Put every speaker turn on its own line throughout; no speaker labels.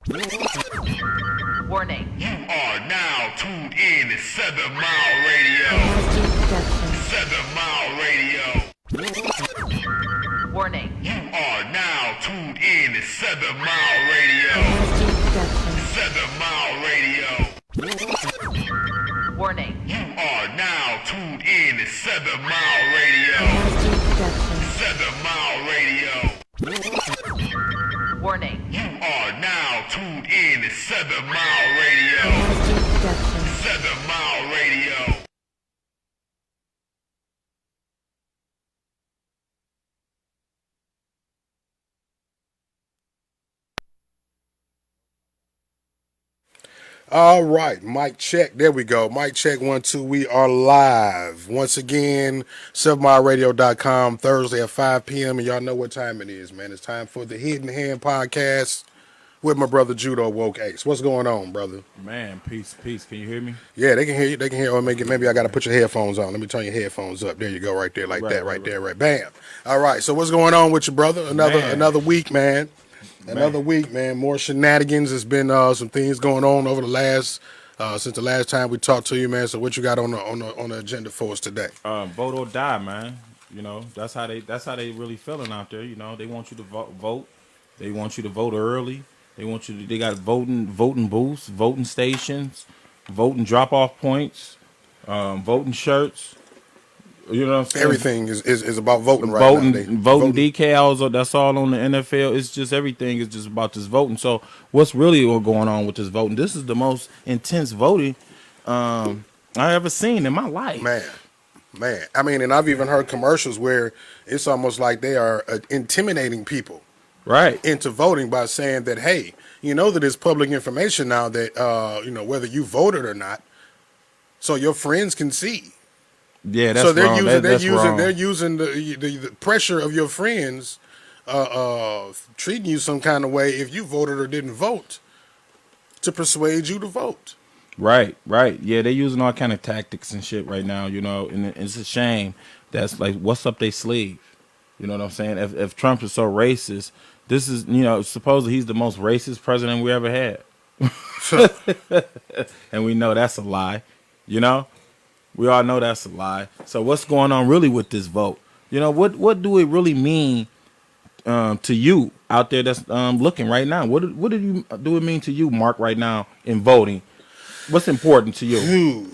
Warning.
You are now tuned in to 7 Mile Radio. 7 Mile Radio.
Warning.
You are now tuned in to 7 Mile Radio. 7 Mile Radio.
Warning.
You are now tuned in to 7 Mile Radio. 7 Mile Radio.
Warning.
You are now tuned in to 7 Mile Radio. 7 Mile Radio.
All right, mic check. There we go. Mic check 1 2. We are live once again. 7mileradio.com Thursday at 5 p.m. And y'all know what time it is, man. It's time for the Hidden Hand podcast with my brother Judo Woke Ace. What's going on, brother?
Man, peace. Can you hear me?
Yeah, they can hear you. They can hear. Or maybe I got to put your headphones on. Let me turn your headphones up. There you go, right there, like that, right there, right. Bam. All right. So what's going on with you, brother? Another week, man. Another week, man. More shenanigans. There's been some things going on over the last since the last time we talked to you, man. So what you got on the agenda for us today?
Vote or die, man. You know, that's how they really feeling out there. You know, they want you to vote. They want you to vote early. They got voting booths, voting stations, voting drop off points, voting shirts. You know what I'm saying?
Everything is about voting right
voting,
now.
Voting decals, that's all on the NFL. It's just everything is just about this voting. So what's really going on with this voting? This is the most intense voting I ever seen in my life.
Man. I mean, and I've even heard commercials where it's almost like they are intimidating people
right
into voting by saying that, hey, you know that it's public information now that you know whether you voted or not, so your friends can see.
Yeah, that's
so they're
wrong.
They're using the pressure of your friends treating you some kind of way if you voted or didn't vote to persuade you to vote.
Right. Yeah, they're using all kind of tactics and shit right now, you know, and it's a shame. That's like what's up their sleeve. You know what I'm saying? If Trump is so racist, this is, you know, supposedly he's the most racist president we ever had. And we know that's a lie, you know? We all know that's a lie. So what's going on really with this vote? You know, what do it really mean to you out there that's looking right now? What do it mean to you, Mark, right now in voting? What's important to you?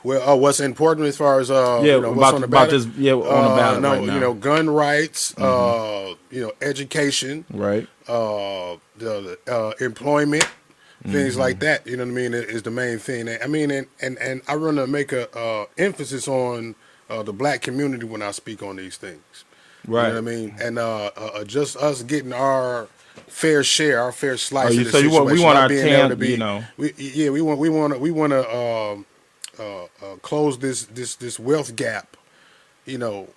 Well, what's important as far as you know, what's on the ballot?
On the ballot right now.
You know, gun rights, you know, education,
right?
The employment. Things like that, you know what I mean, is the main thing. I mean, and I want to make a emphasis on the black community when I speak on these things.
Right.
You know what I mean? And just us getting our fair share, our fair slice of the
so
situation.
We want our
being
10,
able to be,
you know.
We want to close this wealth gap, you know,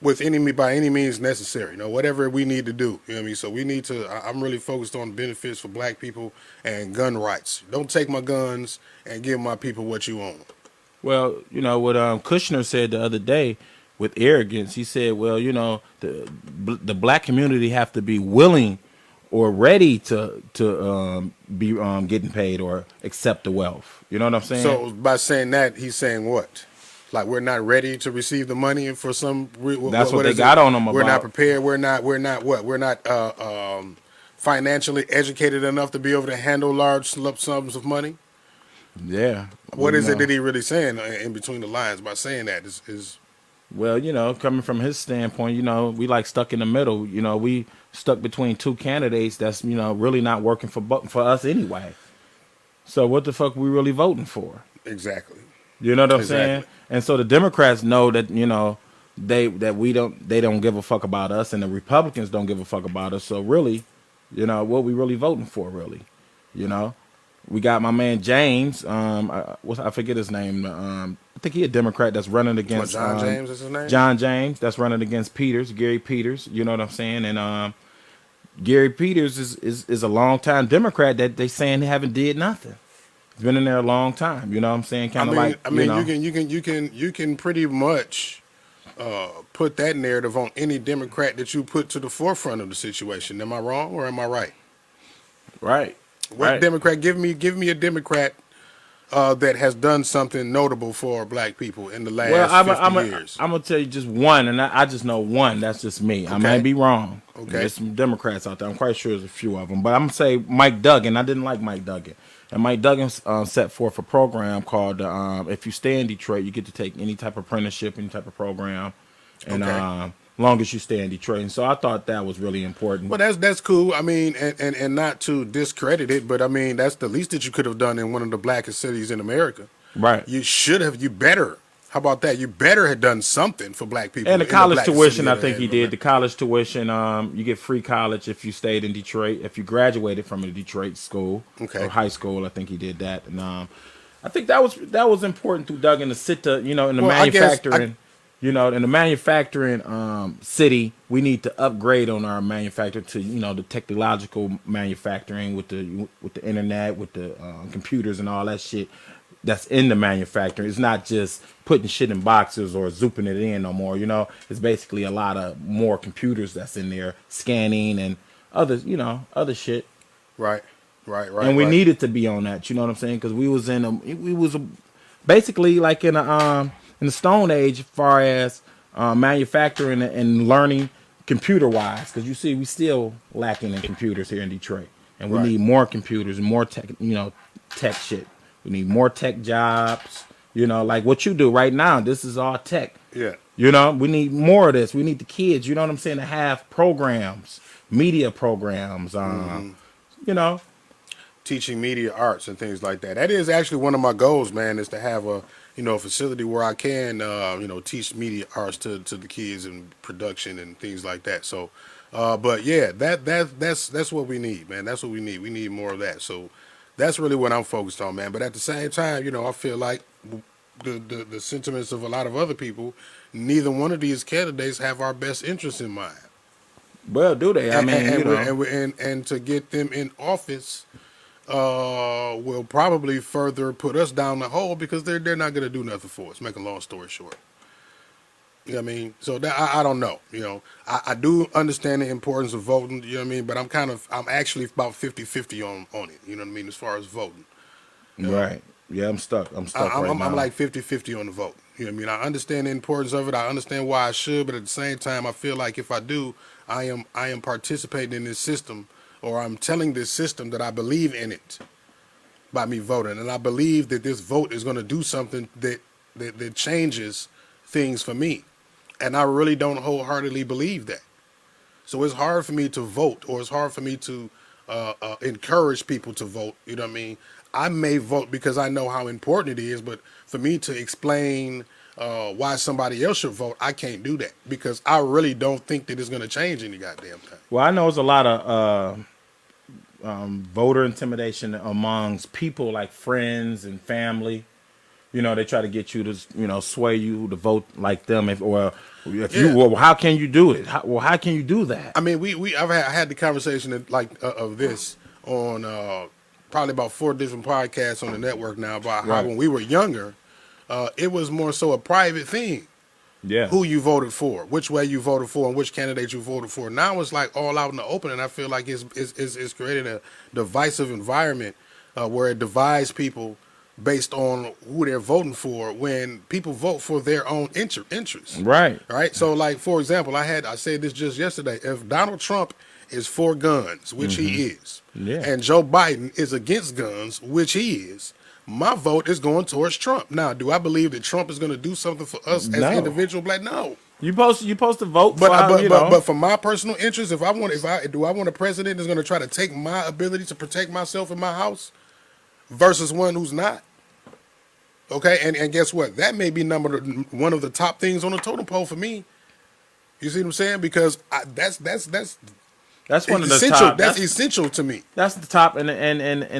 with by any means necessary, you know, whatever we need to do, you know what I mean? So we need to, I'm really focused on benefits for black people and gun rights. Don't take my guns and give my people what you own.
Well, you know, what Kushner said the other day with arrogance, he said, well, you know, the black community have to be willing or ready to be getting paid or accept the wealth. You know what I'm saying?
So by saying that, he's saying what? Like we're not ready to receive the money for some.
That's what they got on them about.
We're not prepared. We're not what? We're not financially educated enough to be able to handle large sums of money.
Yeah.
What is it that he really saying in between the lines by saying that? Is
well, you know, coming from his standpoint, you know, we like stuck in the middle. You know, we stuck between two candidates that's, you know, really not working for us anyway. So what the fuck we really voting for?
Exactly.
You know what I'm saying? And so the Democrats know that, you know, they don't give a fuck about us, and the Republicans don't give a fuck about us. So really, you know, what we really voting for, really, you know? We got my man James. I forget his name. I think he a Democrat that's running against
John James is his name.
John James that's running against Gary Peters. You know what I'm saying? And Gary Peters is a longtime Democrat that they saying they haven't did nothing. He's been in there a long time. You know what I'm saying? You
can pretty much put that narrative on any Democrat that you put to the forefront of the situation. Am I wrong or am I right?
Right.
What
Right.
Democrat? Give me a Democrat that has done something notable for black people in the
Well,
last 50 years.
I'm gonna tell you just one, and I just know one. That's just me. I might
Okay.
be wrong.
Okay.
There's some Democrats out there. I'm quite sure there's a few of them, but I'm gonna say Mike Duggan. I didn't like Mike Duggan, and Mike Duggan set forth a program called "If you stay in Detroit, you get to take any type of apprenticeship, any type of program, and
Okay.
long as you stay in Detroit." And so I thought that was really important.
Well, that's cool. I mean, and not to discredit it, but I mean that's the least that you could have done in one of the blackest cities in America.
Right.
You should have. You better. How about that? You better have done something for black people.
And the
in
college
blackest
tuition,
city
I
of
think he did. The college tuition, you get free college if you stayed in Detroit. If you graduated from a Detroit school
Okay.
or high school, I think he did that. And I think that was important to Duggan to sit to, in the
Well, I guess
manufacturing, in the manufacturing city, we need to upgrade on our manufacturing to the technological manufacturing with the internet, with the computers and all that shit that's in the manufacturing. It's not just putting shit in boxes or zooping it in no more. It's basically a lot of more computers that's in there scanning and other shit.
Right.
And we needed to be on that. You know what I'm saying? Because we was basically like in the Stone Age, as far as manufacturing and learning computer wise. Because you see, we still lacking in computers here in Detroit, and we
Right.
need more computers and more tech shit. We need more tech jobs. Like what you do right now. This is all tech.
Yeah.
We need more of this. We need the kids, you know what I'm saying, to have programs, media programs,
Teaching media arts and things like that. That is actually one of my goals, man, is to have a facility where I can teach media arts to the kids and production and things like that. So but yeah, that's what we need, man. That's what we need. We need more of that. So that's really what I'm focused on, man. But at the same time, I feel like the sentiments of a lot of other people, neither one of these candidates have our best interests in mind.
well, do they? I mean,
And to get them in office will probably further put us down the hole because they're not going to do nothing for us. Make a long story short. You know what I mean? So that I don't know. I do understand the importance of voting. You know what I mean? But I'm actually about 50-50 on it. You know what I mean? As far as voting,
right. Yeah, I'm stuck. I'm stuck right now.
I'm like 50-50 on the vote. You know what I mean? I understand the importance of it. I understand why I should, but at the same time, I feel like if I do, I am participating in this system, or I'm telling this system that I believe in it by me voting, and I believe that this vote is going to do something that changes things for me, and I really don't wholeheartedly believe that. So it's hard for me to vote, or it's hard for me to encourage people to vote. You know what I mean? I may vote because I know how important it is, but for me to explain why somebody else should vote, I can't do that because I really don't think that it's going to change any goddamn thing.
Well, I know there's a lot of voter intimidation amongst people like friends and family. They try to get you to, sway you to vote like them. How can you do it? How can you do that?
I mean, I've had the conversation of this on probably about 4 different podcasts on the network now about how
Right.
when we were younger, it was more so a private thing.
Yeah.
Who you voted for, which way you voted for, and which candidate you voted for. Now it's like all out in the open, and I feel like it's created a divisive environment where it divides people based on who they're voting for when people vote for their own interests.
Right.
Right. So, like for example, I said this just yesterday. If Donald Trump is for guns, which he is,
Yeah.
and Joe Biden is against guns, which he is, my vote is going towards Trump. Now, do I believe that Trump is going to do something for us as
No.
individual black? No.
You supposed to vote
But for my personal interest, do I want a president that's going to try to take my ability to protect myself in my house versus one who's not? Okay, and guess what? That may be one of the top things on the totem pole for me. You see what I'm saying? Because that's
That's one of the
essential.
top.
That's essential to me.
That's the top and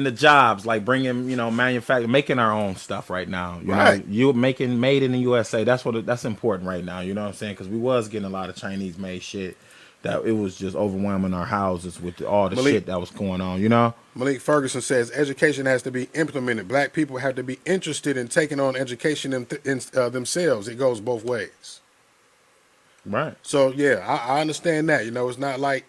the jobs, like bringing, manufacturing, making our own stuff right now.
Right.
You making made in the USA. That's important right now. You know what I'm saying? Because we was getting a lot of Chinese made shit that it was just overwhelming our houses with all the shit that was going on.
Malik Ferguson says education has to be implemented. Black people have to be interested in taking on education themselves. It goes both ways.
Right.
So yeah, I understand that. It's not like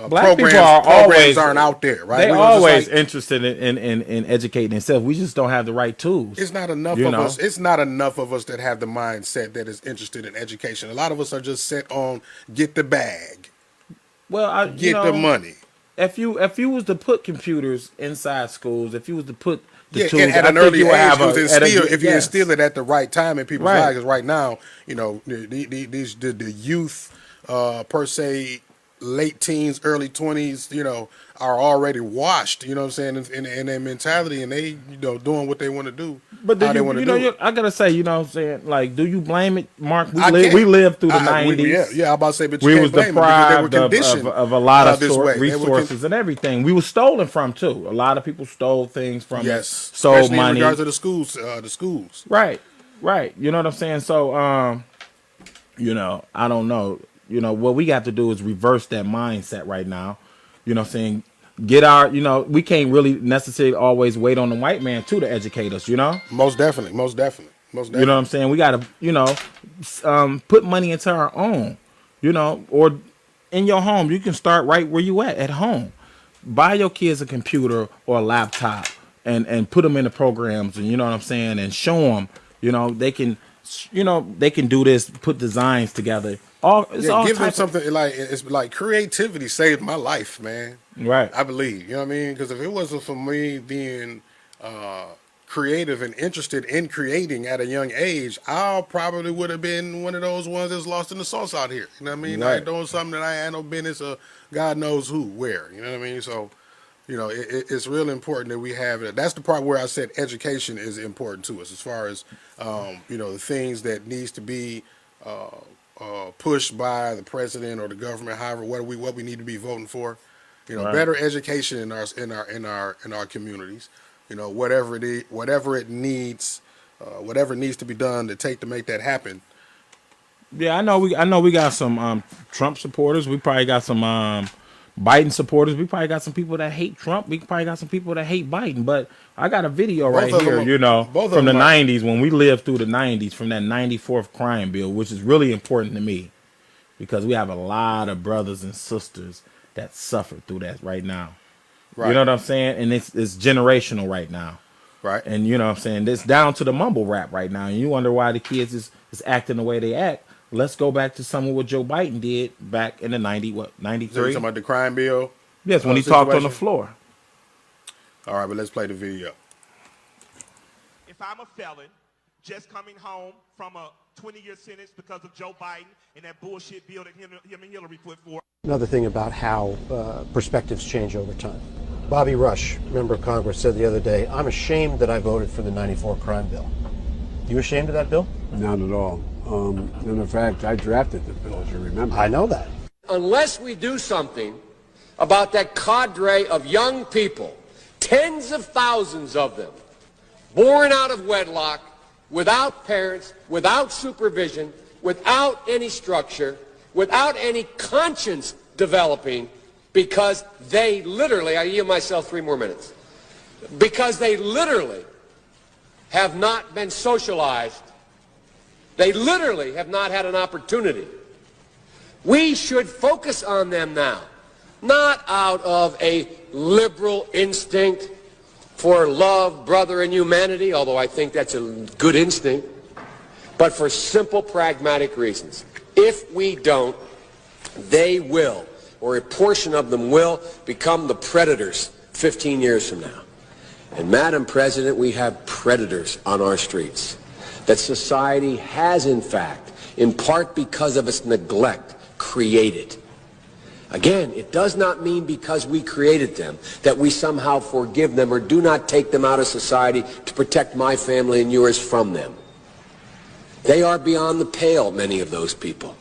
Black
programs,
people are always
aren't out there, right?
They
We
always
just like,
interested in educating themselves. We just don't have the right tools.
it's not enough
you
of
know?
us. It's not enough of us that have the mindset that is interested in education. A lot of us are just set on get the bag,
Well,
get the money.
If you was to put computers inside schools, if you was to put the
Yeah,
tools,
and at
I
an
think
early
you would have
age, if you
yes.
instill it at the right time in people's
Right.
lives, because right now, you know, the youth per se, late teens, early 20s, you know, are already washed. You know what I'm saying in their mentality, and they doing what they want to do.
But do
how they
you,
want to
you
do
know,
it.
I gotta say, you know what I'm saying? Like, do you blame it, Mark? We
I can't.
lived through the 90s.
Yeah, I'm about to say, but you
We
can't
was
blame them because they were
deprived
conditioned
of a lot of
this way.
resources and everything. We were stolen from, too. A lot of people stole things from
Yes,
us, stole
especially
money.
in regards to the schools.
Right. You know what I'm saying? So, you know, I don't know. You know, what we got to do is reverse that mindset right now. You know what I'm saying? Get our, you know, we can't really necessarily always wait on the white man, too, to educate us, you know?
Most definitely.
You know what I'm saying? We got to, you know, put money into our own, you know, or in your home. You can start right where you at home. Buy your kids a computer or a laptop and put them in the programs, and you know what I'm saying, and show them, you know, they can do this, put designs together.
Give them something like it's like creativity saved my life, man.
Right.
I believe. You know what I mean? Because if it wasn't for me being creative and interested in creating at a young age, I probably would have been one of those ones that's lost in the sauce out here. You know what I mean?
Right.
I doing something that I had no business of God knows who, where. You know what I mean? So, you know, it's really important that we have it. That's the part where I said education is important to us as far as, you know, the things that needs to be pushed by the president or the government, however, what we need to be voting for. You know,
Right.
better education in our communities. You know, whatever it needs, whatever needs to be done to make that happen.
Yeah, I know we got some Trump supporters. We probably got some Biden supporters. We probably got some people that hate Trump. We probably got some people that hate Biden. But I got a video right here, you know, from the 90s, when we lived through the 90s, from that 94th crime bill, which is really important to me because we have a lot of brothers and sisters that suffer through that right now. Right. You know what I'm saying? And it's generational right now.
Right.
And you know what I'm saying? It's down to the mumble rap right now. And you wonder why the kids is acting the way they act. Let's go back to some of what Joe Biden did back in the 93?
Talking about the crime bill?
Yes, when he talked on the floor.
All right, but let's play the video.
If I'm a felon, just coming home from a 20-year sentence because of Joe Biden and that bullshit bill that him and Hillary put forth.
Another thing about how perspectives change over time. Bobby Rush, member of Congress, said the other day, "I'm ashamed that I voted for the 94 crime bill." You ashamed of that bill?
Not at all. In fact, I drafted the bill, as you remember.
I know that.
Unless we do something about that cadre of young people, tens of thousands of them, born out of wedlock, without parents, without supervision, without any structure, without any conscience developing, because they literally, I yield myself 3 more minutes, because they literally have not been socialized. They literally have not had an opportunity. We should focus on them now, not out of a liberal instinct for love, brother, and humanity, although I think that's a good instinct, but for simple, pragmatic reasons. If we don't, they will, or a portion of them will, become the predators 15 years from now. And Madam President, we have predators on our streets that society has, in fact, in part because of its neglect, created. Again, it does not mean because we created them that we somehow forgive them or do not take them out of society to protect my family and yours from them. They are beyond the pale, many of those people.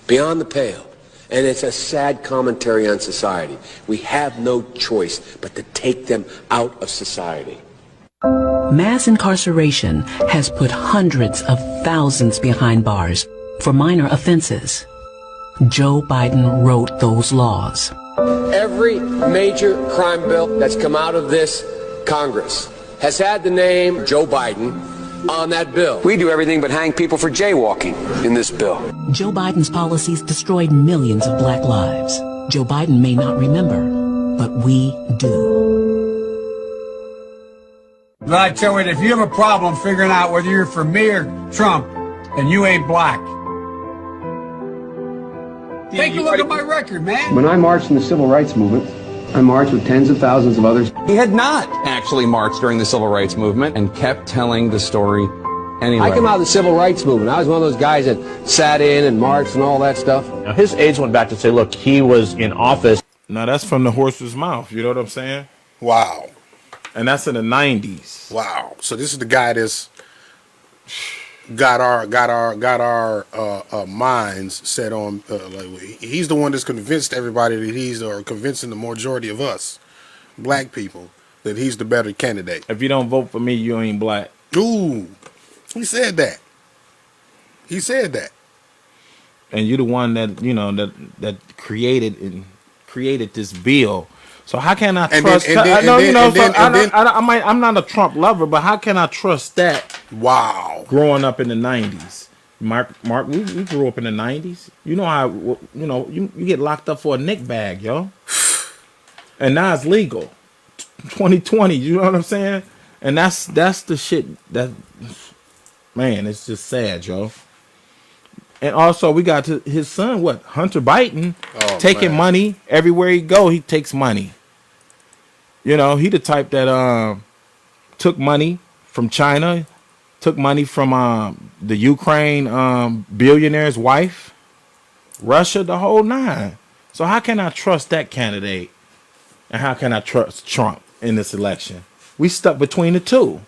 Beyond the pale. And it's a sad commentary on society. We have no choice but to take them out of society.
Mass incarceration has put hundreds of thousands behind bars for minor offenses. Joe Biden wrote those laws.
Every major crime bill that's come out of this Congress has had the name Joe Biden on that bill. We do everything but hang people for jaywalking in this bill.
Joe Biden's policies destroyed millions of black lives. Joe Biden may not remember, but we do.
But I tell you, if you have a problem figuring out whether you're for me or Trump, then you ain't black. Take a look at my record, man.
When I marched in the civil rights movement, I marched with tens of thousands of others.
He had not actually marched during the civil rights movement and kept telling the story anyway.
I came out of the civil rights movement. I was one of those guys that sat in and marched and all that stuff.
Now, his aides went back to say, look, he was in office.
Now that's from the horse's mouth. You know what I'm saying?
Wow.
And that's in the 90s.
Wow. So this is the guy that's got our minds set on. He's the one that's convinced everybody that or convincing the majority of us, black people, that he's the better candidate.
If you don't vote for me, you ain't black.
Ooh, he said that. He said that.
And you're the one that that created this bill. So how can I trust? I'm not a Trump lover, but how can I trust that?
Wow.
Growing up in the 90s, Mark, we grew up in the 90s. You know how you get locked up for a nick bag, yo. And now it's legal. 2020, you know what I'm saying? And that's the shit that, man, it's just sad, yo. And also we got to his son, Hunter Biden, taking money everywhere he go. He takes money. You know, he the type that took money from China, took money from the Ukraine billionaire's wife, Russia, the whole nine. So how can I trust that candidate? And how can I trust Trump in this election? We stuck between the two.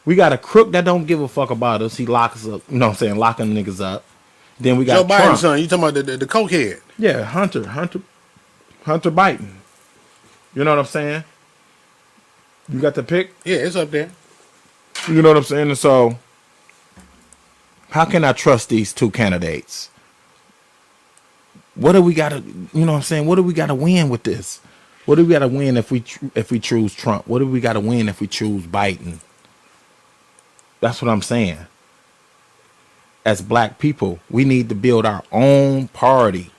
We got a crook that don't give a fuck about us. He locks us up, you know what I'm saying, locking niggas up. Then we got
Joe
Trump.
Biden's son. You talking about the cokehead?
Yeah, Hunter Biden. You know what I'm saying? You got the pick?
Yeah, it's up there.
You know what I'm saying? And so, how can I trust these two candidates? What do we got to, you know what I'm saying? What do we got to win with this? What do we got to win if we choose Trump? What do we got to win if we choose Biden? That's what I'm saying. As black people, we need to build our own party.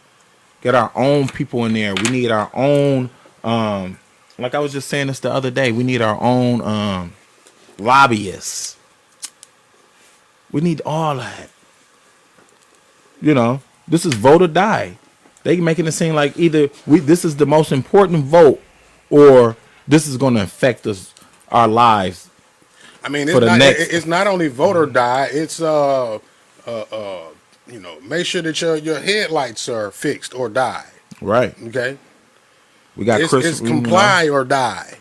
Get our own people in there. We need our own, like I was just saying this the other day, we need our own lobbyists. We need all that. You know, this is vote or die. They making it seem like either this is the most important vote, or this is going to affect our lives.
I mean, it's not only vote or die. It's make sure that your headlights are fixed or die.
Right.
Okay.
We got
it's comply or die.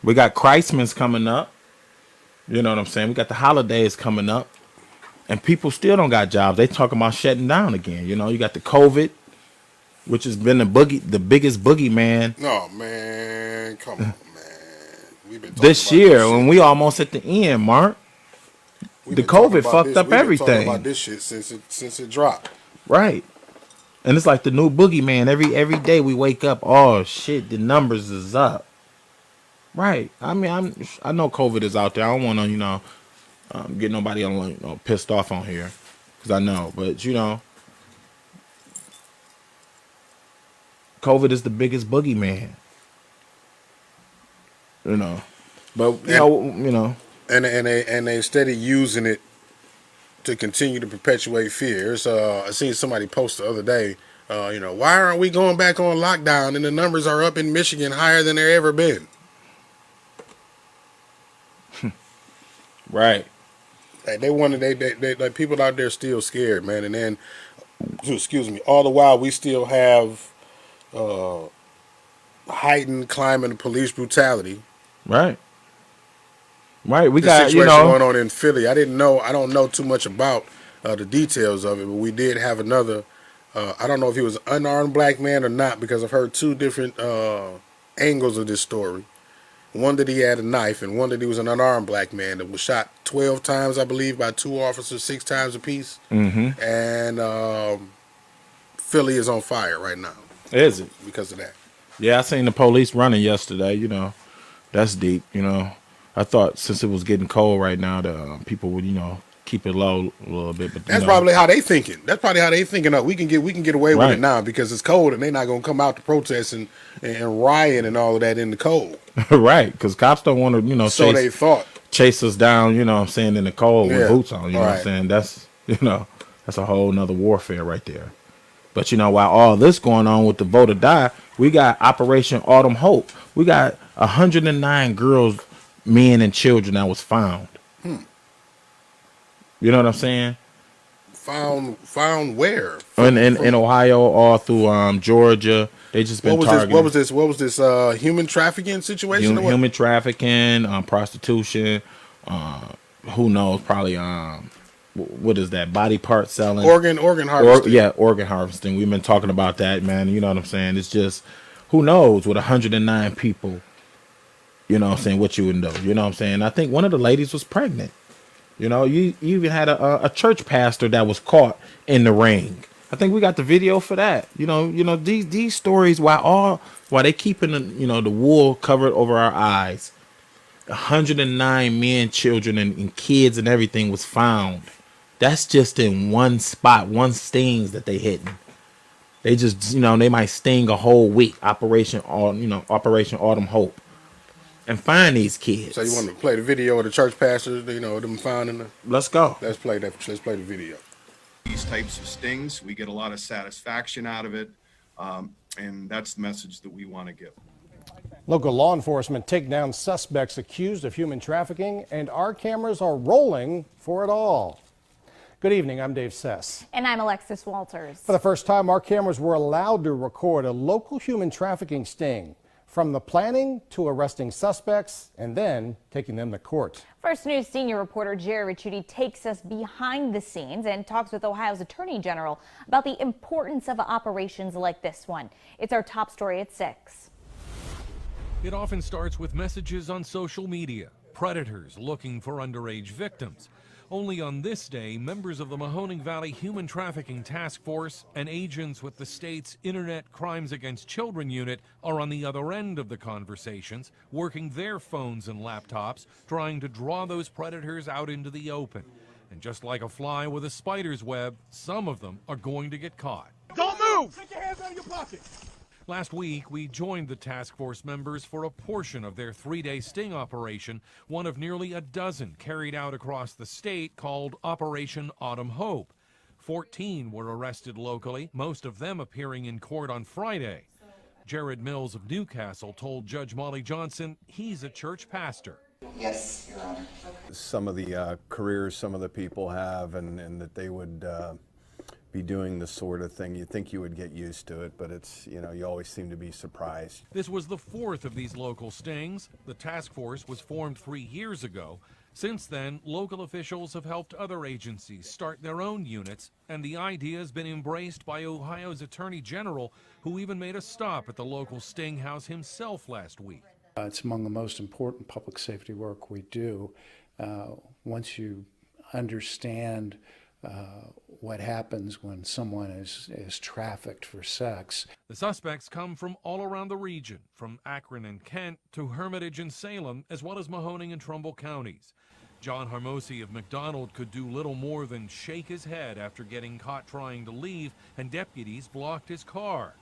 We got Christmas coming up. You know what I'm saying? We got the holidays coming up, and people still don't got jobs. They talking about shutting down again. You know, you got the COVID, which has been the biggest boogeyman.
No, man, come on, man. We've been
this year, when we almost at the end, Mark. The COVID fucked up everything.
We've been talking about this shit since it dropped. Right.
And it's like the new boogeyman. Every day we wake up, oh shit, the numbers is up. Right. I mean, I know COVID is out there. I don't want to, get nobody pissed off on here, because I know. But COVID is the biggest boogeyman. But
and they steady using it to continue to perpetuate fear. I seen somebody post the other day. Why aren't we going back on lockdown? And the numbers are up in Michigan higher than they've ever been.
Right.
They people out there still scared, man. And then, excuse me, all the while we still have heightened climate of police brutality.
Right. Right. We
the
got
situation going on in Philly. I don't know too much about the details of it, but we did have another. I don't know if he was an unarmed black man or not, because I've heard two different angles of this story. One that he had a knife, and one that he was an unarmed black man that was shot 12 times, I believe, by two officers, 6 times apiece.
Mm-hmm.
And Philly is on fire right now.
Is it?
Because of that.
Yeah, I seen the police running yesterday. That's deep. I thought since it was getting cold right now, that people would, keep it low a little bit. But
That's probably how they thinking. That's probably how they thinking. We can get away with
Right.
it now because it's cold and they're not gonna come out to protest and riot and all of that in the cold.
right, because cops don't want to,
So they thought.
chase us down, you know what I'm saying, in the cold
Yeah.
with boots on, you know what I'm
Right.
saying? That's, that's a whole nother warfare right there. But, while all this going on with the vote or die, we got Operation Autumn Hope. We got 109 girls, men, and children that was found. You know what I'm saying?
Found where?
In Ohio, all through Georgia. They just been targeting.
What was this human trafficking situation? or what?
Human trafficking, prostitution, who knows, probably what is that, body part selling,
Organ harvesting.
Organ harvesting. We've been talking about that, man. You know what I'm saying? It's just, who knows, with 109 people, you know what I'm saying, what you would know. You know what I'm saying? I think one of the ladies was pregnant. You even had a church pastor that was caught in the ring. I think we got the video for that. These stories, while they keeping the wool covered over our eyes, 109 men, children, and kids and everything was found. That's just in one spot, one stings that they hitting. They just, they might sting a whole week. Operation Autumn Hope, and find these kids.
So you want to play the video of the church pastors, them finding the...
Let's go.
Let's play that. Let's play the video.
These types of stings, we get a lot of satisfaction out of it, and that's the message that we want to give.
Local law enforcement take down suspects accused of human trafficking, and our cameras are rolling for it all. Good evening, I'm Dave Sess.
And I'm Alexis Walters.
For the first time, our cameras were allowed to record a local human trafficking sting, from the planning to arresting suspects and then taking them to court.
First News senior reporter Jerry Ricciuti takes us behind the scenes and talks with Ohio's Attorney General about the importance of operations like this one. It's our top story at 6.
It often starts with messages on social media, predators looking for underage victims. Only on this day, members of the Mahoning Valley Human Trafficking Task Force and agents with the state's Internet Crimes Against Children unit are on the other end of the conversations, working their phones and laptops, trying to draw those predators out into the open. And just like a fly with a spider's web, some of them are going to get caught.
Don't move! Take your hands out of your pocket!
Last week, we joined the task force members for a portion of their 3-day sting operation, one of nearly a dozen carried out across the state called Operation Autumn Hope. 14 were arrested locally, most of them appearing in court on Friday. Jared Mills of Newcastle told Judge Molly Johnson he's a church pastor.
Yes, Your Honor.
Some of the careers some of the people have and that they would be doing the sort of thing. You'd think you would get used to it, but it's, you always seem to be surprised.
This was the fourth of these local stings. The task force was formed 3 years ago. Since then, local officials have helped other agencies start their own units, and the idea has been embraced by Ohio's Attorney General, who even made a stop at the local sting house himself last week.
It's among the most important public safety work we do. Once you understand what happens when someone is trafficked for sex.
The suspects come from all around the region, from Akron and Kent to Hermitage and Salem, as well as Mahoning and Trumbull counties. John Harmosi of McDonald could do little more than shake his head after getting caught trying to leave, and deputies blocked his car.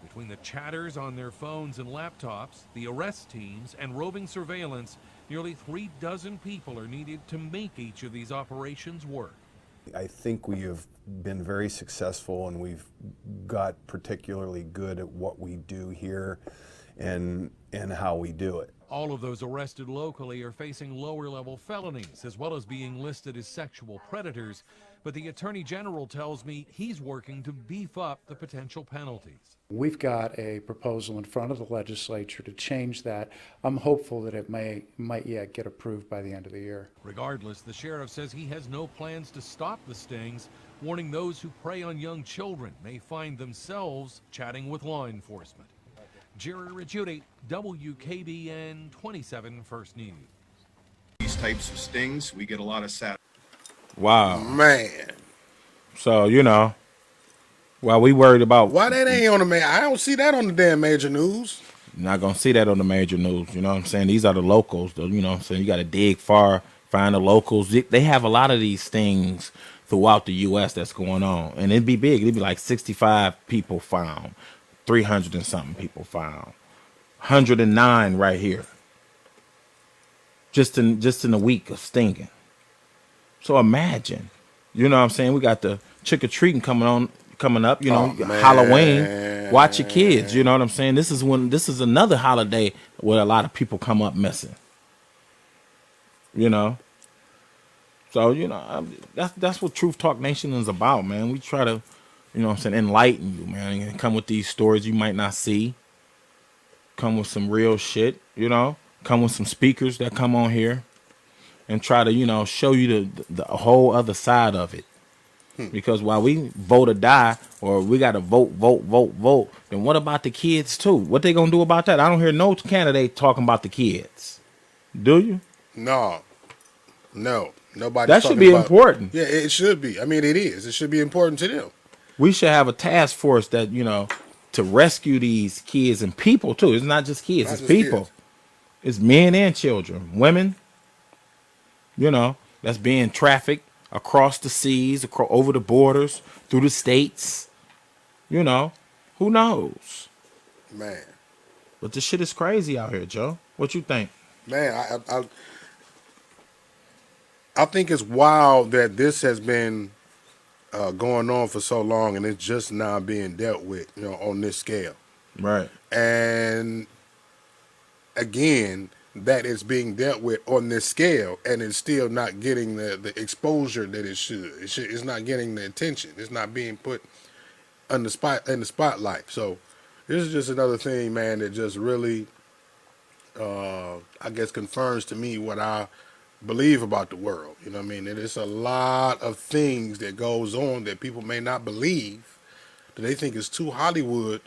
Between the chatters on their phones and laptops, the arrest teams, and roving surveillance, nearly 36 people are needed to make each of these operations work.
I think we have been very successful and we've got particularly good at what we do here and how we do it.
All of those arrested locally are facing lower-level felonies, as well as being listed as sexual predators. But the Attorney General tells me he's working to beef up the potential penalties.
We've got a proposal in front of the legislature to change that. I'm hopeful that it might yet get approved by the end of the year.
Regardless, the sheriff says he has no plans to stop the stings, warning those who prey on young children may find themselves chatting with law enforcement. Jerry Ricciuti, WKBN 27 First News.
These types of stings, we get a lot of
Wow.
Man.
So, while we worried about...
Why that ain't on the I don't see that on the damn major news.
You're not going to see that on the major news. You know what I'm saying? These are the locals, though. You know what I'm saying? You got to dig far find the locals. They have a lot of these things throughout the U.S. that's going on, and it'd be big. It'd be like 65 people found, 300 and something people found, 109 right here, just in a week of stinging. So imagine, you know what I'm saying? We got the trick or treating coming up. You know, Halloween. Watch your kids. You know what I'm saying? This is another holiday where a lot of people come up missing. You know. So, you know, that's what Truth Talk Nation is about, man. We try to, you know what I'm saying, enlighten you, man, and come with these stories you might not see. Come with some real shit, you know. Come with some speakers that come on here and try to, you know, show you the whole other side of it. Because while we vote or die, or we got to vote, then what about the kids, too? What they going to do about that? I don't hear no candidate talking about the kids. Do you?
No. Nobody.
That should be important.
Yeah, it should be. I mean, it is. It should be important to them.
We should have a task force that, you know, to rescue these kids and people too. It's not just kids, it's people. Kids. It's men and children, women, you know, that's being trafficked across the seas, over the borders, through the states. You know, who knows?
Man.
But this shit is crazy out here, Joe. What you think?
Man, I think it's wild that this has been going on for so long, and it's just now being dealt with, you know, on this scale.
Right.
And again, that it's being dealt with on this scale, and it's still not getting the exposure that it should. It's not getting the attention. It's not being put in the spotlight. So this is just another thing, man, that just really, I guess, confirms to me what I believe about the world. You know what I mean? That it's a lot of things that goes on that people may not believe, that they think is too Hollywood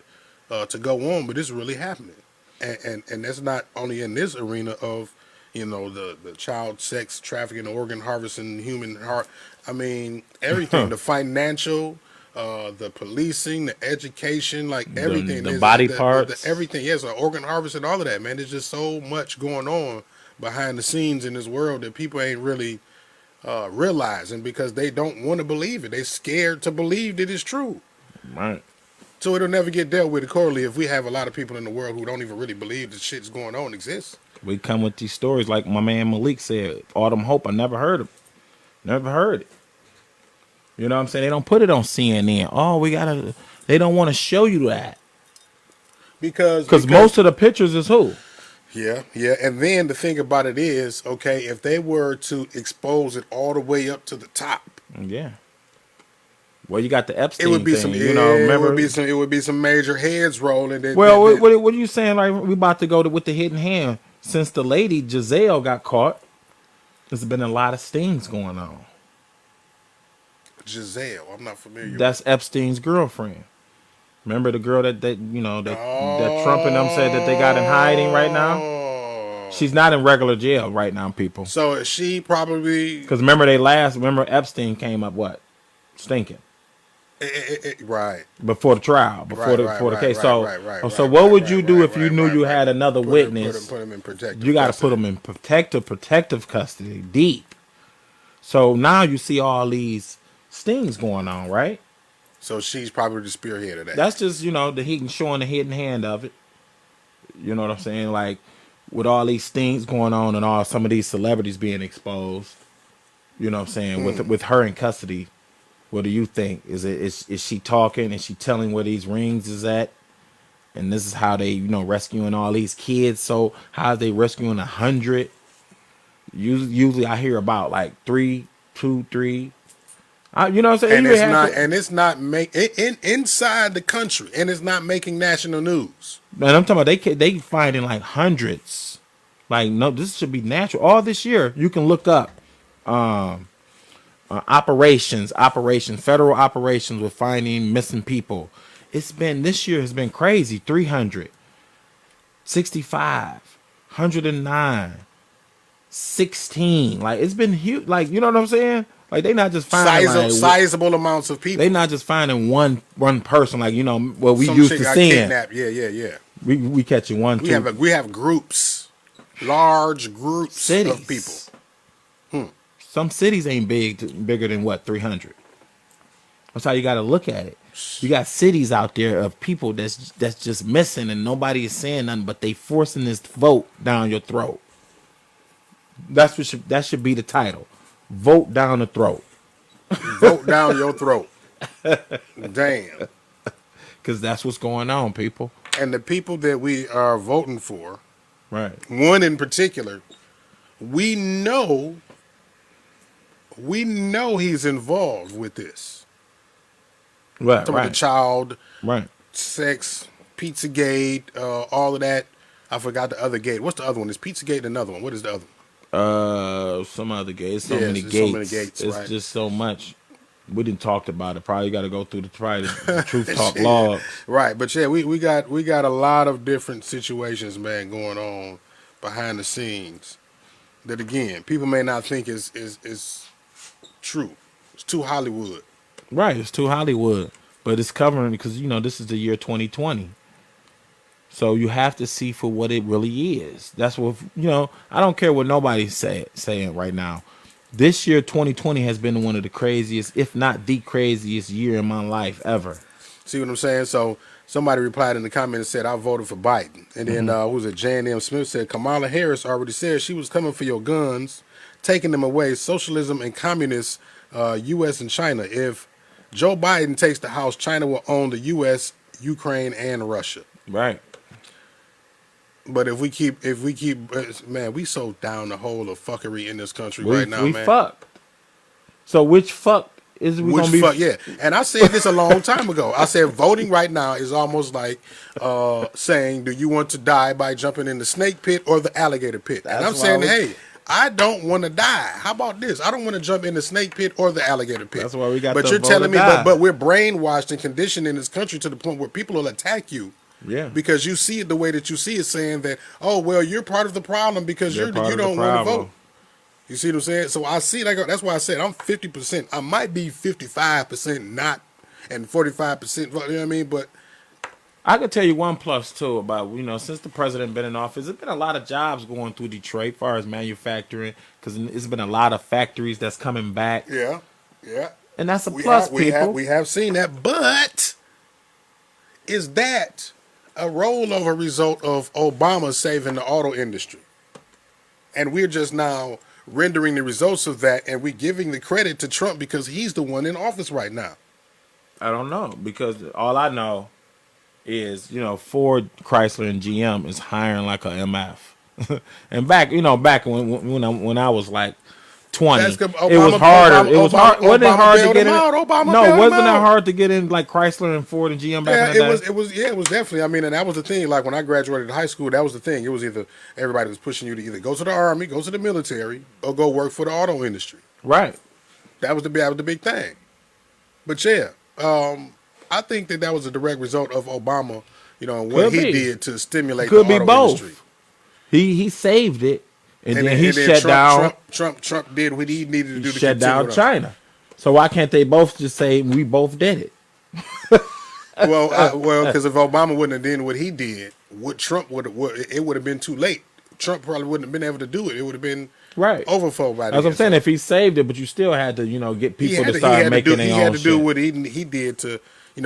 to go on, but it's really happening. And that's not only in this arena of, you know, the child sex trafficking, organ harvesting, human heart. I mean, everything, the financial, the policing, the education, like everything.
The body parts.
Everything, yes, organ harvesting, all of that, man. There's just so much going on behind the scenes in this world that people ain't really realizing, because they don't want to believe it. They're scared to believe that it's true.
Right.
So it'll never get dealt with accordingly if we have a lot of people in the world who don't even really believe the shit's going on exists.
We come with these stories like my man Malik said, Autumn Hope, I never heard of. Never heard it. You know what I'm saying? They don't put it on CNN. Oh, they don't want to show you that. Because most of the pictures is who?
Yeah. And then the thing about it is, okay, if they were to expose it all the way up to the top.
Yeah. Well, you got the Epstein
it would be
thing,
some,
you know, remember?
It would be some major heads rolling.
What are you saying? Like, we about to go with the hidden hand. Since the lady Giselle got caught, there's been a lot of stings going on.
Giselle, I'm not familiar.
That's Epstein's girlfriend. Remember the girl that you know that Trump and them said that they got in hiding right now? She's not in regular jail right now, people.
So she probably,
because remember Epstein came up stinking.
Right.
Before the trial, before the case. So what would you do if you knew you had another witness?
Put him in protective.
You got to put him in protective custody, deep. So now you see all these stings going on, right?
So she's probably the spearhead of that.
That's just, you know, showing the hidden hand of it. You know what I'm saying? Like, with all these stings going on and some of these celebrities being exposed. You know what I'm saying? With her in custody. What do you think? Is she talking? Is she telling where these rings is at? And this is how they, you know, rescuing all these kids. So how are they rescuing 100? Usually I hear about like 3, 2, 3. You know what I'm saying?
It's not inside the country, and it's not making national news.
Man, I'm talking about they finding like hundreds. Like, no, this should be natural. All this year, you can look up federal operations with finding missing people. This year has been crazy. 300, 65, 109, 16. Like, it's been huge. Like, you know what I'm saying? Like, they not just finding
sizable amounts of people.
They not just finding one person. Like, you know what we
Some
used
chick
to
got
seeing.
Kidnapped. Yeah.
We catch you one.
We have groups, large groups
cities
of people.
Some cities ain't bigger than what, 300. That's how you got to look at it. You got cities out there of people that's just missing, and nobody is saying nothing, but they forcing this vote down your throat. That should be the title. Vote down the throat.
Vote down your throat. Damn.
Because that's what's going on, people.
And the people that we are voting for,
right?
One in particular, we know he's involved with this.
Right,
Some of the child,
right,
sex, Pizzagate, all of that. I forgot the other gate. What's the other one? Is Pizzagate another one? What is the other one?
Some other gates. So
Yes,
many
there's
gates.
so many gates,
It's
right.
just so much. We didn't talk about it. Probably got to go through the Truth Talk
Yeah.
log.
Right, but yeah, we got a lot of different situations, man, going on behind the scenes. That again, people may not think is true. It's too Hollywood.
Right, it's too Hollywood, but it's covering because this is the year 2020. So you have to see for what it really is. That's what I don't care what nobody's saying right now. This year 2020 has been one of the craziest, if not the craziest year in my life ever.
See what I'm saying? So somebody replied in the comment and said, I voted for Biden. And then who was it? Jan M. Smith said, Kamala Harris already said she was coming for your guns, taking them away, socialism and communist U.S. and China. If Joe Biden takes the House, China will own the U.S., Ukraine, and Russia.
Right.
But if we keep, man, we so down the hole of fuckery in this country
We
right now, man.
fuck. So which fuck is we
Which
gonna be?
fuck, yeah. And I said this a long time ago. I said voting right now is almost like saying, do you want to die by jumping in the snake pit or the alligator pit? And I'm
That's
saying,
why
hey, I don't want to die. How about this? I don't want to jump in the snake pit or the alligator pit.
That's why we got.
But
the
you're
vote
telling
or
me,
die.
but we're brainwashed and conditioned in this country to the point where people will attack you.
Yeah.
Because you see it the way that you see it, saying that, oh, well, you're part of the problem because
You're
you
part of the
don't want to
problem.
vote. You see what I'm saying? So I see, like, that's why I said I'm 50%. I might be 55% not and 45%, you know what I mean? But
I could tell you one plus too about since the president been in office, there's been a lot of jobs going through Detroit, as far as manufacturing, because it's been a lot of factories that's coming back.
yeah,
And that's a plus, people.
We have seen that. But is that a rollover result of Obama saving the auto industry? And we're just now rendering the results of that, and we're giving the credit to Trump because he's the one in office right now.
I don't know, because all I know is Ford, Chrysler, and GM is hiring like a MF. And back when I was like 20,
That's good.
it was
Obama-
harder.
Obama-
It was hard. Wasn't it
Obama
hard to
bailed
get in?
him out. Obama
No,
bailed him
wasn't it
out.
hard to get in like Chrysler and Ford and GM back
Yeah,
in the day?
it was definitely. I mean, and that was the thing. Like when I graduated high school, that was the thing. It was either everybody was pushing you to either go to the army, go to the military, or go work for the auto industry.
Right.
That was the big thing. But yeah, I think that was a direct result of Obama, and what
Could
he
be.
did to stimulate
Could
the
be
auto
both.
industry.
He saved it, and then he
and
shut down.
Trump did what he needed to do to
Shut
continue
down
it on.
China. So why can't they both just say we both did it?
Well, because if Obama wouldn't have done what he did, it would have been too late. Trump probably wouldn't have been able to do it. It would have been
Right.
overflow by
That's
then.
what I'm saying. If he saved it, but you still had to, get people to start making their
He
own
had to do
shit.
what he did to,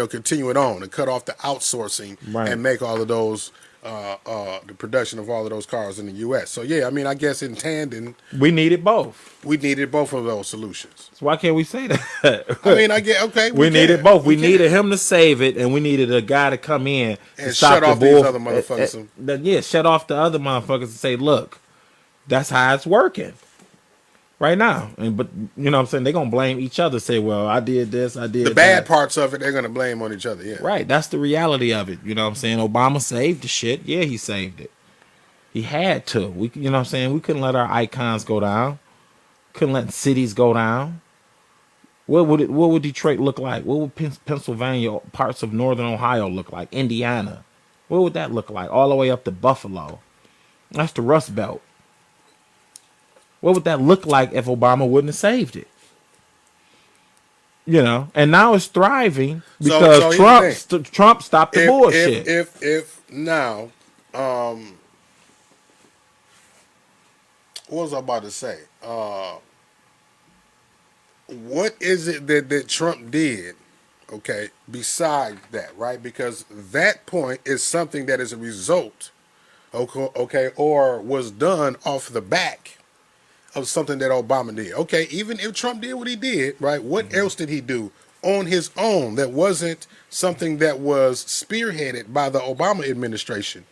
continue it on and cut off the outsourcing
Right.
and make all of those, the production of all of those cars in the U.S. So yeah, I mean, I guess in tandem,
We needed both.
we needed both of those solutions.
So why can't we say that?
I mean, I get okay.
we
can.
needed both. We
can.
needed him to save it, and we needed a guy to come in
And
to stop
shut
the
off these
bull.
other motherfuckers.
Yeah, shut off the other motherfuckers and say, look, that's how it's working right now. But you know what I'm saying? They're gonna blame each other. Say, well, I did this, I did
The bad
that.
parts of it, they're gonna blame on each other. Yeah,
Right. That's the reality of it. You know what I'm saying? Obama saved the shit. Yeah, he saved it. He had to. You know what I'm saying? We couldn't let our icons go down. Couldn't let cities go down. What would Detroit look like? What would Pennsylvania, parts of northern Ohio look like? Indiana. What would that look like? All the way up to Buffalo. That's the Rust Belt. What would that look like if Obama wouldn't have saved it? And now it's thriving because
So here's the
Trump stopped the bullshit.
If now, what was I about to say? what is it that Trump did, okay, besides that, right? Because that point is something that is a result, okay, or was done off the back of something that Obama did. Okay, even if Trump did what he did, right, what else did he do on his own that wasn't something that was spearheaded by the Obama administration?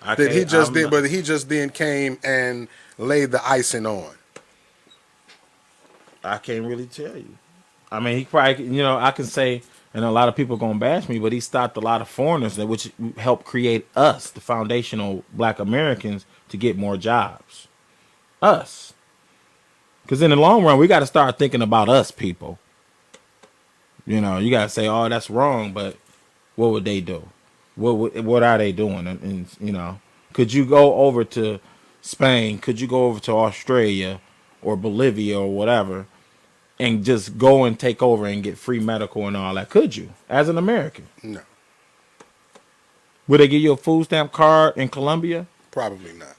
That he just did, but he just then came and laid the icing on.
I can't really tell you. I mean, he probably, you know, I can say, and a lot of people gonna bash me, but he stopped a lot of foreigners that which helped create us, the foundational Black Americans, to get more jobs. Us, because in the long run, we got to start thinking about us, people. You know, you got to say, "Oh, that's wrong," but what would they do? What are they doing? And you know, could you go over to Spain? Could you go over to Australia or Bolivia or whatever, and just go and take over and get free medical and all that? Could you, as an American?
No.
Would they give you a food stamp card in Colombia?
Probably not.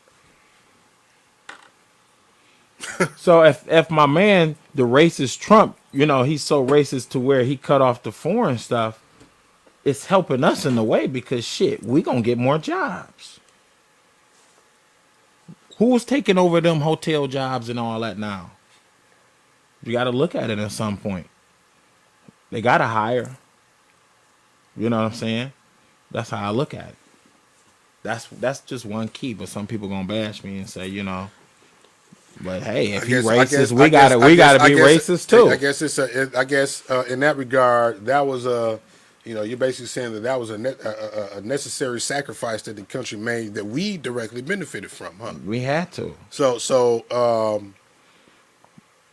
So if my man, the racist Trump, you know, he's so racist to where he cut off the foreign stuff, it's helping us in a way because shit, we gonna get more jobs. Who's taking over them hotel jobs and all that now? You got to look at it at some point. They got to hire. You know what I'm saying? That's how I look at it. That's just one key, but some people gonna bash me and say, you know, but hey, if he's racist, we gotta be racist too.
I guess in that regard, that was you know, you're basically saying that was a necessary sacrifice that the country made that we directly benefited from, huh?
We had to.
So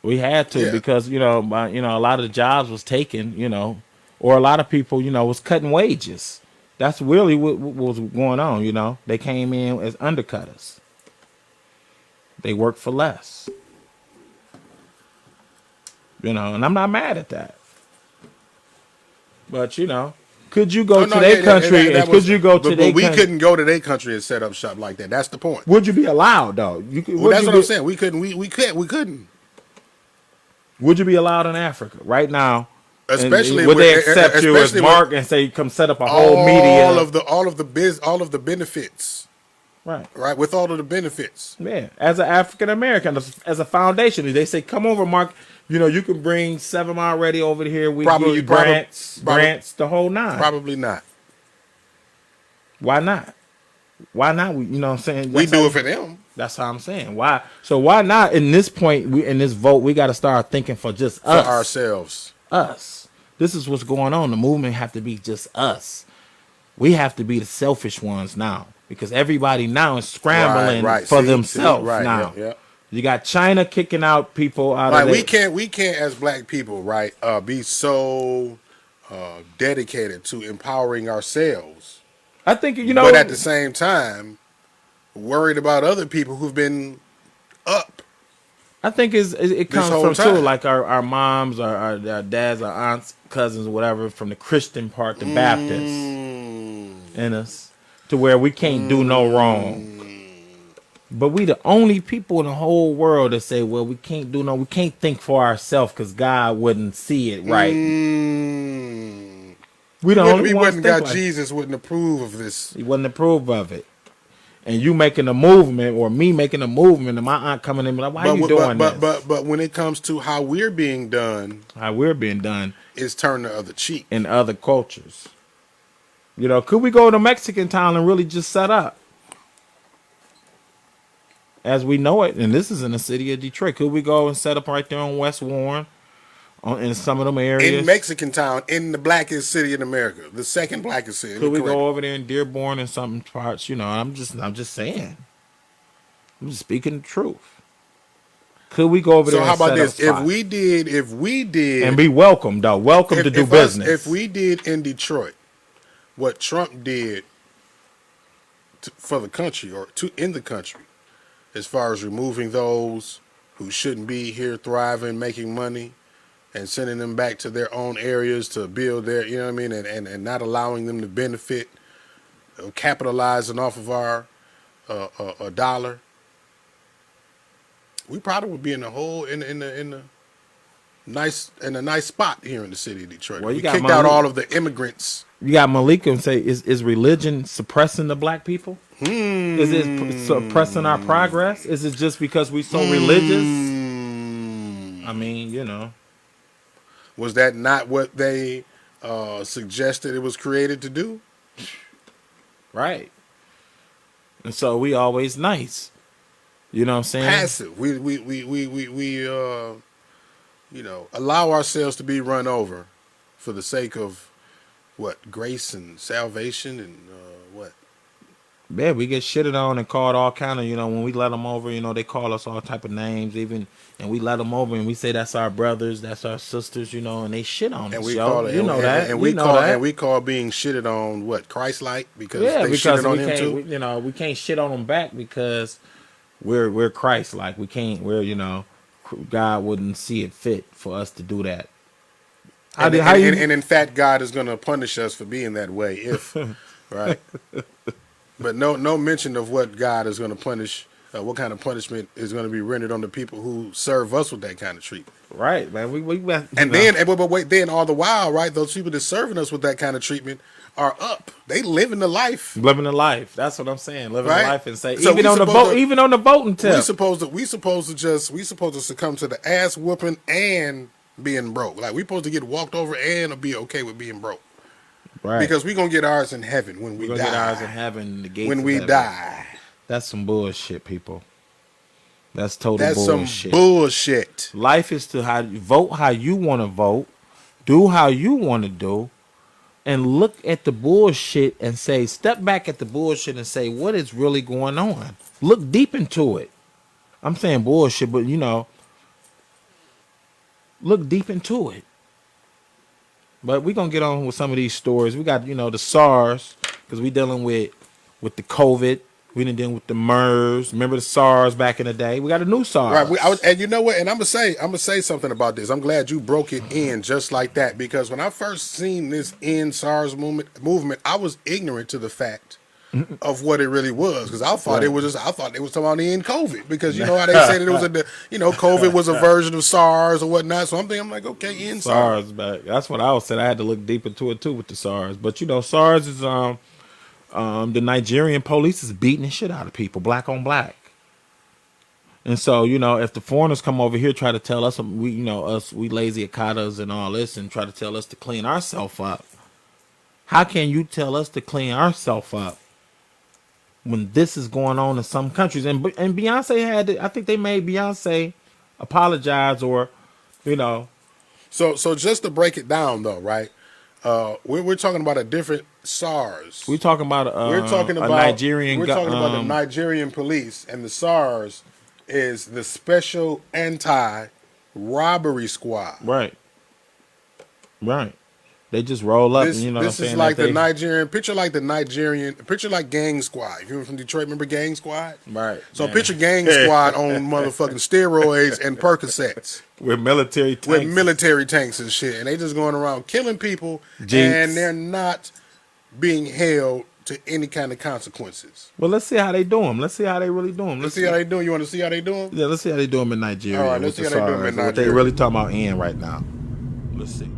we had to because you know a lot of the jobs was taken, you know, or a lot of people, you know, was cutting wages. That's really what was going on. You know, they came in as undercutters. They worked for less. You know, and I'm not mad at that. But you know, could you go to their country? Could you go to their country?
We couldn't go to their country and set up shop like that. That's the point.
Would you be allowed though?
Well, that's what I'm saying. We couldn't. We couldn't.
Would you be allowed in Africa right now?
Especially
would they accept you as Mark and say come set up a whole media?
All of the benefits. Right, with all of the benefits.
Yeah, as an African American, as a foundation, they say, "Come over, Mark. You know, you can bring 7 Mile Radio over here. We give you grants, the whole nine."
Probably not.
Why not? Why not? You know what I'm saying?
We do it for them.
That's how I'm saying. Why? So why not? In this point, in this vote, we got to start thinking for just us,
for ourselves.
Us. This is what's going on. The movement have to be just us. We have to be the selfish ones now. Because everybody now is scrambling for themselves now. Yeah. You got China kicking out people out of there.
We can't as Black people, right, be so dedicated to empowering ourselves.
I think, you know,
but at the same time, worried about other people who've been up.
I think it comes from too, like our moms, our dads, our aunts, cousins, whatever, from the Christian part, the Baptist in us. To where we can't do no wrong, but we the only people in the whole world that say, well, we can't think for ourselves because God wouldn't see it right. We the only ones think
God, Jesus wouldn't approve of this.
He wouldn't approve of it. And you making a movement or me making a movement and my aunt coming in like, why are you doing this?
But when it comes to how we're being done,
is
turn the other cheek
in other cultures. You know, could we go to Mexican town and really just set up as we know it? And this is in the city of Detroit. Could we go and set up right there on West Warren, in some of them areas?
In Mexican town, in the blackest city in America, the second blackest city.
Could we go over there in Dearborn and some parts? You know, I'm just saying. I'm just speaking the truth. Could we go over there?
So how about this? If we did,
and be welcome though, welcome to do business.
If we did in Detroit what Trump did for the country in the country, as far as removing those who shouldn't be here thriving, making money, and sending them back to their own areas to build their, you know what I mean, and not allowing them to benefit, capitalizing off of our a dollar, we probably would be in the a nice spot here in the city of Detroit.
Well, you
we
got
kicked out
Malik.
all of the immigrants.
You got Malika and say, is religion suppressing the black people? Is it suppressing our progress? Is it just because we so religious? I mean, you know.
Was that not what they suggested it was created to do?
Right. And so we always nice. You know what I'm saying?
Passive. We you know, allow ourselves to be run over for the sake of what? Grace and salvation and what?
Yeah, we get shitted on and called all kind of, you know, when we let them over, you know, they call us all type of names even, and we let them over and we say that's our brothers, that's our sisters, you know, and they shit on
And
us,
we
yo.
call it,
you know that.
and
we
we
know
call
that.
and we call being shitted on what? Christ-like because
Yeah,
they
because
shitted on
we
him
can't,
too.
you know, we can't shit on them back because we're Christ-like. We can't. We're, you know, God wouldn't see it fit for us to do that.
And in fact, God is going to punish us for being that way if, right? But no mention of what God is going to punish, what kind of punishment is going to be rendered on the people who serve us with that kind of treatment.
Right, man.
But wait, then all the while, right? Those people that's serving us with that kind of treatment are up. They living the life.
Living the life. That's what I'm saying. Living
Right?
the life and say
So
even
we
on the
supposed
vote,
to-
even on the voting tip.
We supposed to succumb to the ass whooping and being broke. Like we supposed to get walked over and be okay with being broke.
Right.
Because we're gonna get ours in heaven when we
We're
die.
gonna get ours in heaven. The gates
when
of
we
heaven.
die.
That's some bullshit, people. That's total
That's
bullshit.
some bullshit.
Life is to vote how you want to vote, do how you want to do, and look at the bullshit and say, step back at the bullshit and say, what is really going on? Look deep into it. I'm saying bullshit, but you know, look deep into it. But we're going to get on with some of these stories. We got, you know, the SARS, because we dealing with the COVID. We done dealing with the MERS. Remember the SARS back in the day? We got a new SARS.
Right. And you know what? And I'm gonna say something about this. I'm glad you broke it in just like that, because when I first seen this end SARS movement, I was ignorant to the fact of what it really was, because I thought they was talking about the end COVID, because you know how they said it was COVID was a version of SARS or whatnot. So I'm like, okay, end SARS.
Back. That's what I was saying. I had to look deep into it too with the SARS. But you know, SARS is the Nigerian police is beating the shit out of people, black on black. And so, you know, if the foreigners come over here try to tell us we lazy akatas and all this and try to tell us to clean ourselves up, how can you tell us to clean ourselves up when this is going on in some countries? And Beyonce I think they made Beyonce apologize, or, you know.
So just to break it down though, right? We're talking about a different SARS.
We're talking about
a
Nigerian.
We're talking about the Nigerian police, and the SARS is the Special Anti-Robbery Squad.
Right. They just roll up. And, you know,
this
what I'm
is
saying,
like the Nigerian picture, like Gang Squad. If you're from Detroit, remember Gang Squad?
Right.
So picture Gang Squad on motherfucking steroids and Percocets.
With military tanks.
With military tanks and shit. And they just going around killing people, and they're not being held to any kind of consequences.
Well, let's see how they do them. Let's see how they really do them.
Let's see how they do them. You want to see how they do them?
Yeah, let's see how they do them in Nigeria.
All right, let's see how they do them in Nigeria.
What they really talking about in right now. Let's see.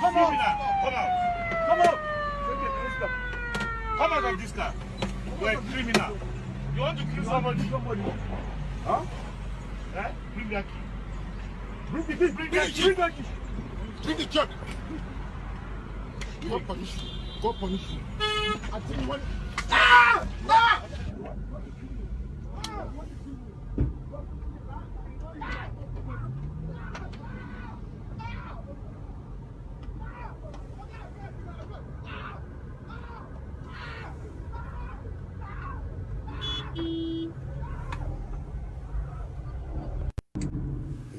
Come on. Come out of this car. You're a criminal. You want to kill somebody? Huh? Right? Bring that key. Bring the key. Bring that key. Bring the key. God punish you. God punish you. I tell you what. Ah! Ah!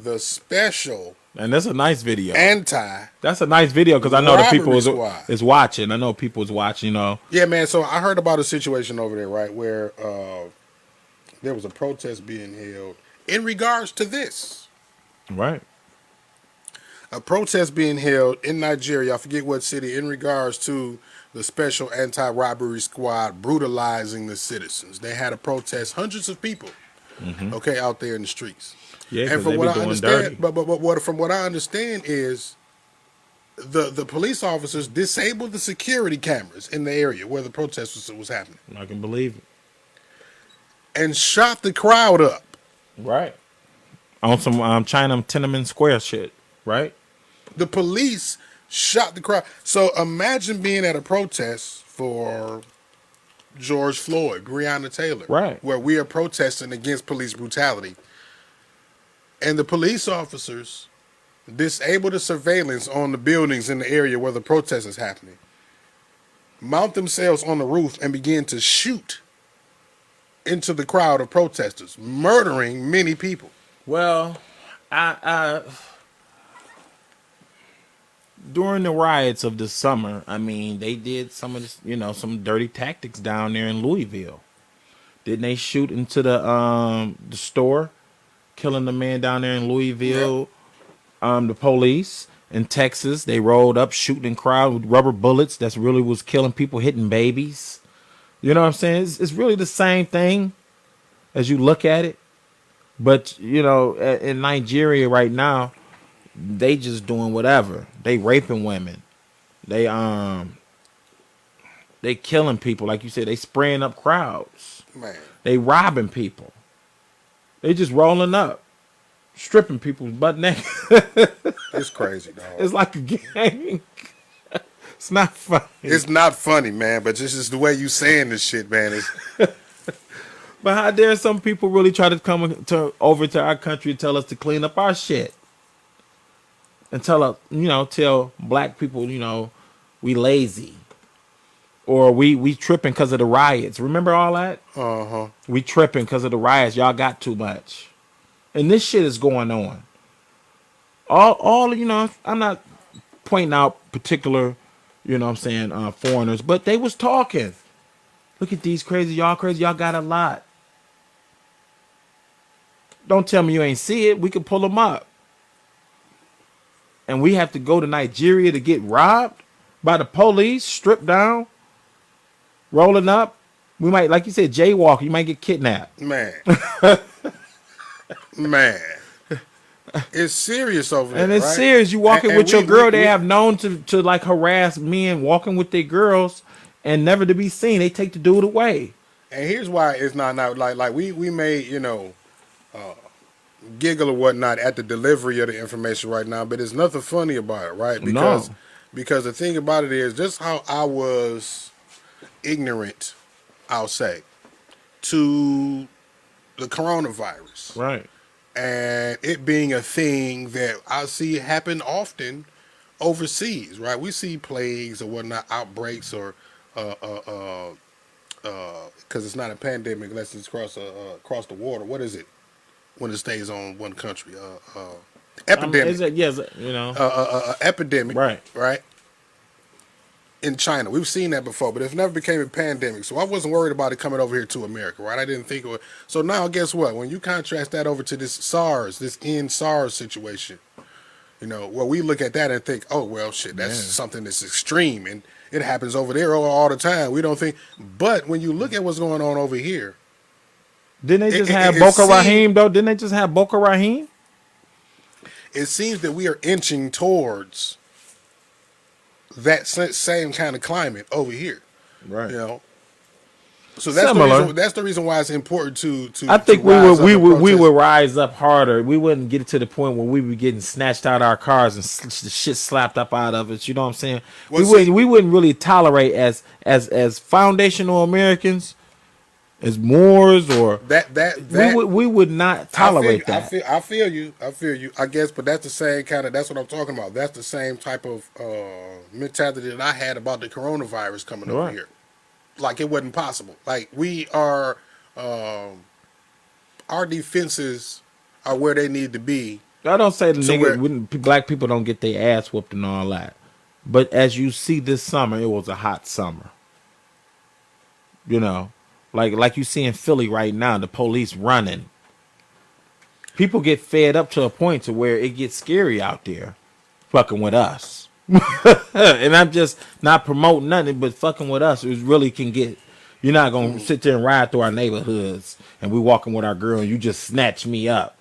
The Special,
and that's a nice video.
That's
a nice video, because I know the people
Squad.
is watching. I know people is watching. You know.
Yeah, man. So I heard about a situation over there, right, where there was a protest being held in regards to this.
Right.
A protest being held in Nigeria, I forget what city, in regards to the special anti-robbery squad brutalizing the citizens. They had a protest, hundreds of people, okay, out there in the streets.
Yeah,
and
'cause
from
they
what
be
I
doing
understand,
dirty.
but from what I understand is the police officers disabled the security cameras in the area where the protest was happening.
I can believe it.
And shot the crowd up.
Right. On some China Tiananmen Square shit, right?
The police shot the crowd. So imagine being at a protest for George Floyd, Breonna Taylor,
right,
where we are protesting against police brutality, and the police officers disable the surveillance on the buildings in the area where the protest is happening, mount themselves on the roof and begin to shoot into the crowd of protesters, murdering many people.
Well, I during the riots of this summer, I mean, they did some of this, some dirty tactics down there in Louisville. Didn't they shoot into the store, killing the man down there in Louisville? Yep. The police in Texas, they rolled up shooting crowd with rubber bullets. That's really was killing people, hitting babies. You know what I'm saying? It's really the same thing as you look at it. But, in Nigeria right now, they just doing whatever. They raping women. They killing people. Like you said, they spraying up crowds.
Man.
They robbing people. They just rolling up, stripping people's butt naked.
It's crazy, dog.
It's like a gang. It's not funny.
It's not funny, man, but this is the way you saying this shit, man.
But how dare some people really try to come over to our country and tell us to clean up our shit? And tell black people, we lazy. Or we tripping because of the riots. Remember all that?
Uh-huh.
We tripping because of the riots. Y'all got too much. And this shit is going on. All I'm not pointing out particular, foreigners, but they was talking. Look at these crazy, y'all got a lot. Don't tell me you ain't see it. We can pull them up. And we have to go to Nigeria to get robbed by the police, stripped down, rolling up. We might, like you said, jaywalk. You might get kidnapped.
Man. Man. It's serious over there.
And it's
right?
serious. You walking with your girl. They
we
have known to like harass men walking with their girls and never to be seen. They take the dude away.
And here's why it's not like we may, giggle or whatnot at the delivery of the information right now, but there's nothing funny about it, right? Because the thing about it is just how I was ignorant, I'll say, to the coronavirus.
Right.
And it being a thing that I see happen often overseas, right? We see plagues or whatnot, outbreaks or because it's not a pandemic unless it's across the water. What is it when it stays on one country? Epidemic. Epidemic. Right. In China, we've seen that before, but it never became a pandemic. So I wasn't worried about it coming over here to America, right? I didn't think it would. So now, guess what? When you contrast that over to this SARS situation, where we look at that and think, oh well, shit, that's something that's extreme, and it happens over there all the time. We don't think, but when you look at what's going on over here,
didn't they just have Boko Haram though? Didn't they just have Boko Haram?
It seems that we are inching towards that same kind of climate over here,
right?
So that's the reason why it's important to.
I think we would rise up harder. We wouldn't get to the point where we were getting snatched out of our cars and the shit slapped up out of us. You know what I'm saying? We wouldn't really tolerate as foundational Americans, as Moors or we would not tolerate that.
I feel you. I guess, but that's the same kind of. That's what I'm talking about. That's the same type of mentality that I had about the coronavirus coming over here. Like it wasn't possible. Like we are, our defenses are where they need to be.
I don't say black people don't get their ass whooped and all that, but as you see this summer, it was a hot summer. Like you see in Philly right now, the police running. people get fed up to a point to where it gets scary out there fucking with us. And I'm just not promoting nothing, but fucking with us, it really can get. You're not gonna sit there and ride through our neighborhoods and we walking with our girl and you just snatch me up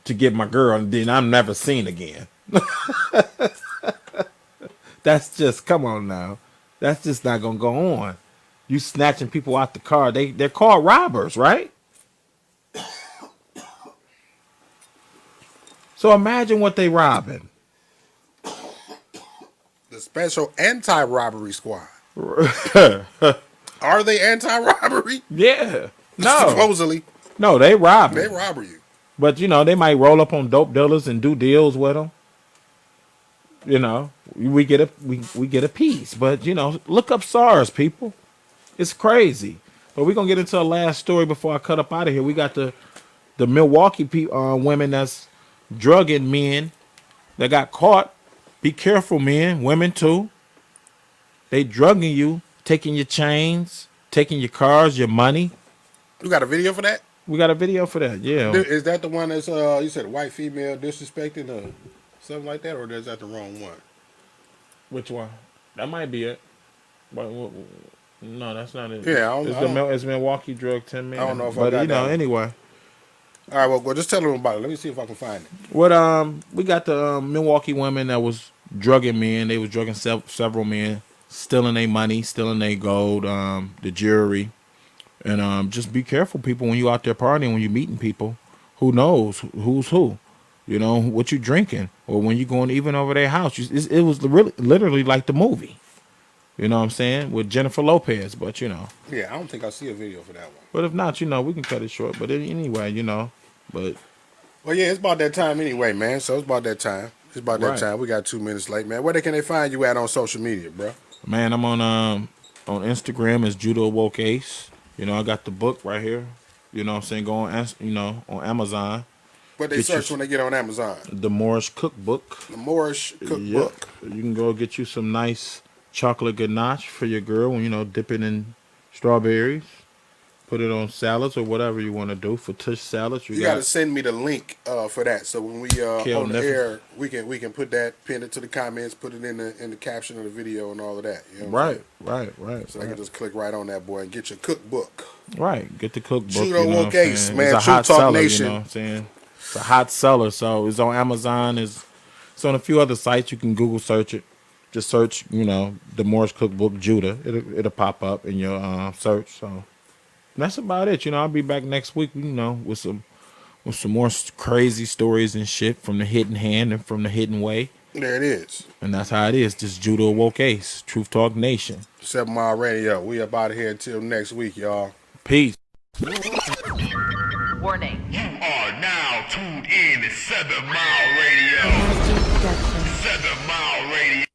to get my girl and then I'm never seen again. That's just, come on now. That's just not gonna go on. You snatching people out the car. They're called robbers, right? So imagine what they robbing.
The special anti-robbery squad. Are they anti-robbery?
Yeah. No.
Supposedly.
No, they rob.
They rob you.
But, you know, they might roll up on dope dealers and do deals with them. You know, we get a piece. But, you know, look up SARS, people. It's crazy. But we're going to get into a last story before I cut up out of here. We got the Milwaukee women that's drugging men that got caught. Be careful, men. Women, too. They drugging you, taking your chains, taking your cars, your money.
You got a video for that?
We got a video for that, yeah.
Is that the one that's, you said white female disrespecting or something like that, or is that the wrong one?
Which one? That might be it. But no, that's not it.
Yeah,
it's Milwaukee drug 10 men.
I don't know if
but,
I got
you know,
that.
Anyway.
All right, well, just tell them about it. Let me see if I can find it.
What we got the Milwaukee women that was drugging men. They was drugging several men, stealing their money, stealing their gold, the jewelry, and just be careful, people, when you out there partying, when you meeting people. Who knows who's who? You know what you drinking, or when you going even over their house. It was really literally like the movie. You know what I'm saying, with Jennifer Lopez. But you know.
Yeah, I don't think I see a video for that one.
But if not, you know, we can cut it short. But anyway, you know. But
well, yeah, it's about that time anyway, man. So it's about that time. It's about that time. We got 2 minutes late, man. Where can they find you at on social media, bro?
Man, I'm on Instagram as Judo Woke Ace. You know, I got the book right here. You know what I'm saying? Go on, on Amazon.
What they search when they get on Amazon?
The Moorish Cookbook.
The Moorish Cookbook.
Yep. You can go get you some nice chocolate ganache for your girl when, you know, dip it in strawberries. Put it on salads or whatever you want to do for tush salads.
You got to send me the link for that, so when we on the air, we can put that, pin it to the comments, put it in the caption of the video and all of that. You know
right.
So I can just click right on that, boy, and get your cookbook.
Right, get the cookbook.
Judo Woke Ace, man.
It's a hot
Talk
seller,
Nation.
You know what I'm saying? It's a hot seller, so it's on Amazon. It's on a few other sites. You can Google search it. Just search, you know, the Moorish Cookbook Judah. It'll pop up in your search. So that's about it. You know, I'll be back next week, you know, with some more crazy stories and shit from the hidden hand and from the hidden way.
There it is.
And that's how it is. Just Judo Woke Ace, Truth Talk Nation.
7 Mile Radio. We up out of here until next week, y'all.
Peace.
Warning. You are now tuned in to 7 Mile Radio. 7 Mile Radio.